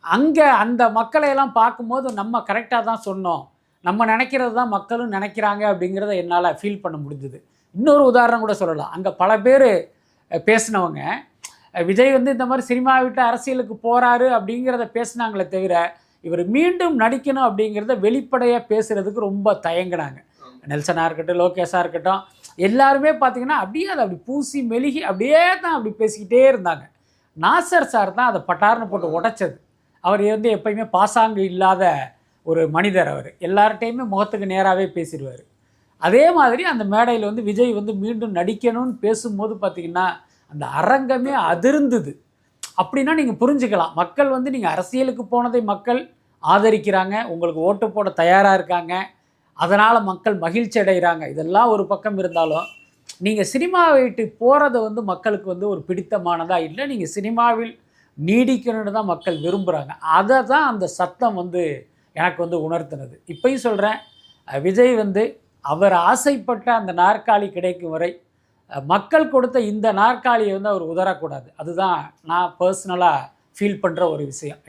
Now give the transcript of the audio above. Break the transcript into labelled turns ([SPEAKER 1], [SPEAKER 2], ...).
[SPEAKER 1] அங்கே அந்த மக்களையெல்லாம் பார்க்கும்போது நம்ம கரெக்டாக தான் சொன்னோம், நம்ம நினைக்கிறது தான் மக்களும் நினைக்கிறாங்க அப்படிங்கிறத என்னால் ஃபீல் பண்ண முடிஞ்சுது. இன்னொரு உதாரணம் கூட சொல்லலாம். அங்கே பல பேர் பேசினவங்க விஜய் வந்து இந்த மாதிரி சினிமா விட்டு அரசியலுக்கு போகிறாரு அப்படிங்கிறத பேசினாங்களே தவிர இவர் மீண்டும் நடிக்கணும் அப்படிங்கிறத வெளிப்படையாக பேசுகிறதுக்கு ரொம்ப தயங்கினாங்க. நெல்சனாக இருக்கட்டும், லோகேஷாக இருக்கட்டும், எல்லாருமே பார்த்திங்கன்னா அப்படியே அதை அப்படி பூசி மெழுகி அப்படியே தான் அப்படி பேசிக்கிட்டே இருந்தாங்க. நாசர் சார் தான் அதை பட்டார்னு போட்டு உடைச்சது. அவர் வந்து எப்பயுமே பாசாங்கு இல்லாத ஒரு மனிதர். அவர் எல்லார்ட்டையுமே முகத்துக்கு நேராகவே பேசிடுவார். அதே மாதிரி அந்த மேடையில் வந்து விஜய் வந்து மீண்டும் நடிக்கணும்னு பேசும்போது பார்த்திங்கன்னா அந்த அரங்கமே அதிர்ந்தது. அப்படின்னா நீங்கள் புரிஞ்சுக்கலாம், மக்கள் வந்து நீங்கள் அரசியலுக்கு போனதை மக்கள் ஆதரிக்கிறாங்க, உங்களுக்கு ஓட்டு போட தயாராக இருக்காங்க, அதனால் மக்கள் மகிழ்ச்சி அடைகிறாங்க. இதெல்லாம் ஒரு பக்கம் இருந்தாலும் நீங்கள் சினிமாவை விட்டு போகிறத வந்து மக்களுக்கு வந்து ஒரு பிடித்தமானதாக இல்லை, நீங்கள் சினிமாவில் நீடிக்கணும்னு தான் மக்கள் விரும்புகிறாங்க. அதை தான் அந்த சத்தம் வந்து எனக்கு வந்து உணர்த்தினது. இப்பயும் சொல்கிறேன், விஜய் வந்து அவர் ஆசைப்பட்ட அந்த நாற்காலி கிடைக்கும் வரை மக்கள் கொடுத்த இந்த நாற்காலியை வந்து அவர் உதறக்கூடாது. அதுதான் நான் பர்சனலாக ஃபீல் பண்ணுற ஒரு விஷயம்.